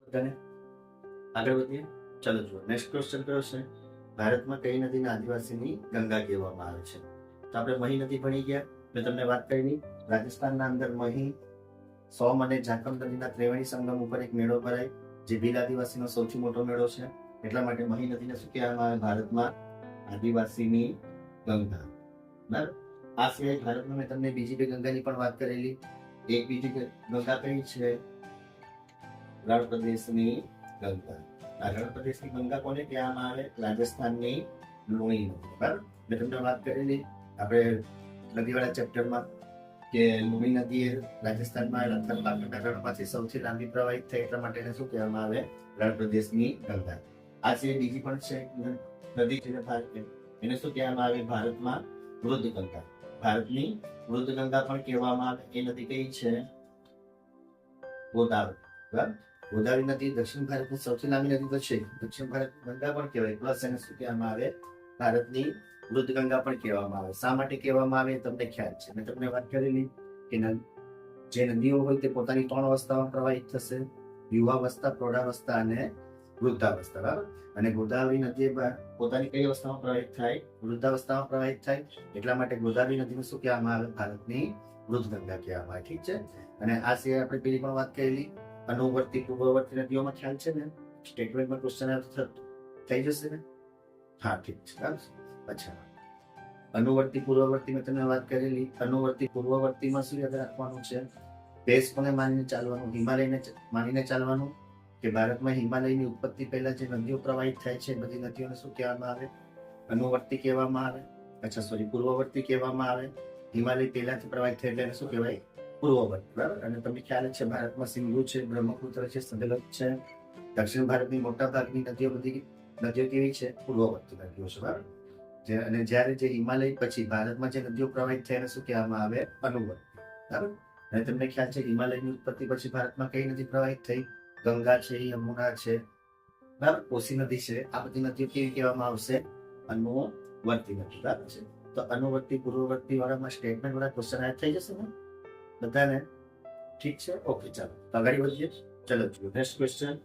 બધાને આગળ વધીએ. ચાલો જુઓ નેક્સ્ટ ક્વેશ્ચન કયો છે, ભારતમાં કઈ નદીને આદિવાસીની ગંગા કહેવામાં આવે છે? તો આપણે મહી નદી ભણી ગયા. મેં તમને વાત કરી, રાજસ્થાનના અંદર મહી, સોમ અને ઝાકળ નદીના ત્રિવેણી સંગમ ઉપર એક મેળો ભરાય, જે ભીલ આદિવાસીનો સૌથી મોટો મેળો છે. એટલા માટે મહી નદીને શું કહેવામાં આવે? ભારતમાં આદિવાસીની ગંગા. બરાબર. આ સિવાય ભારતમાં મેં તમને બીજી બે ગંગાની પણ વાત કરેલી. એક બીજી ગંગા કઈ છે? રણ પ્રદેશની ગંગા. આ રણ પ્રદેશની ગંગા કોને કહેવામાં આવે? રાજસ્થાનની લુણી નદી. બરાબર. મેં તમને વાત કરેલી આપણે નદીવાળા ચેપ્ટરમાં કે લુણી નદી એ રાજસ્થાનમાં રણમાંથી સૌથી લાંબી પ્રવાહિત થઈ, એટલા માટે એને શું કહેવામાં આવે? રણ પ્રદેશની ગંગા. આ સિવાય બીજી પણ છે નદી છે ભારત, એને શું કહેવામાં આવે? ભારતમાં વૃદ્ધ ગંગા. ભારતની વૃદ્ધ ગંગા પણ કહેવામાં આવે. એ નદી કઈ છે? ગોદાવરી. બરાબર. ગોદાવરી નદી દક્ષિણ ભારતની સૌથી લાંબી નદી તો છે, દક્ષિણ ભારતની ગંગા પણ કહેવાય, પ્લસ એને શું કહેવામાં આવે? ભારતની વૃદ્ધ ગંગા પણ કહેવામાં આવે. શા માટે કહેવામાં આવે તમને ખ્યાલ છે? મેં તમને વાત કરેલી કે જે નદીઓ હોય તે પોતાની 3 અવસ્થામાં પ્રવાહિત થશે: યુવાવસ્થા, પ્રૌઢાવસ્થા અને વૃદ્ધાવસ્થા. બરાબર. અને ગોદાવરી નદી પોતાની કઈ અવસ્થામાં પ્રવાહિત થાય? વૃદ્ધાવસ્થામાં પ્રવાહિત થાય. એટલા માટે ગોદાવરી નદીને શું કહેવામાં આવે? ભારતની વૃદ્ધ ગંગા કહેવામાં આવે. ઠીક છે. અને આ સિવાય આપણે પેલી પણ વાત કરેલી, અનુવર્તી પૂર્વવર્તી નદીઓમાં ખ્યાલ છે ને? સ્ટેટમેન્ટમાં ક્વેશ્ચન થઈ જશે ને? હા, ઠીક છે. અચ્છા, અનુવર્તી પૂર્વવર્તી મેં તમને વાત કરેલી. અનુવર્તી પૂર્વવર્તીમાં શું યાદ રાખવાનું છે? દેશ કોને માનીને ચાલવાનું? હિમાલયને માનીને ચાલવાનું. કે ભારતમાં હિમાલયની ઉત્પત્તિ પહેલા જે નદીઓ પ્રવાહિત થાય છે બધી નદીઓને શું કહેવામાં આવે? અનુવર્તી કહેવામાં આવે. અચ્છા, સોરી, પૂર્વવર્તી કહેવામાં આવે. હિમાલય પહેલાથી પ્રવાહિત થાય એટલે એને શું કહેવાય? પૂર્વવર્તી. બરાબર. અને તમને ખ્યાલ જ છે ભારતમાં સિંધુ છે, બ્રહ્મપુત્ર છે, સતલજ છે. દક્ષિણ ભારતની મોટા ભાગની નદીઓ કેવી છે? પૂર્વવર્તી નદીઓ છે. બરાબર. અને જ્યારે જે હિમાલય પછી ભારતમાં જે નદીઓ પ્રવાહિત થાય એને શું કહેવામાં આવે? અનુવર્તી. બરાબર. અને તમને ખ્યાલ છે હિમાલયની ઉત્પત્તિ પછી ભારતમાં કઈ નદી પ્રવાહિત થઈ? ગંગા છે, યમુના છે, બરાબર, કોસી નદી છે. આ બધી નદીઓ કેવી કહેવામાં આવશે? અનુવર્તી નદી. બરાબર છે. તો અનુવર્તી પૂર્વવર્તી વાળામાં સ્ટેટમેન્ટ વાળા ક્વેશ્ચન યાદ થઈ જશે ને બધાને? ઠીક છે. ઓકે, ચાલો આગળ વધીએ. ચલો નેક્સ્ટ ક્વેશ્ચન,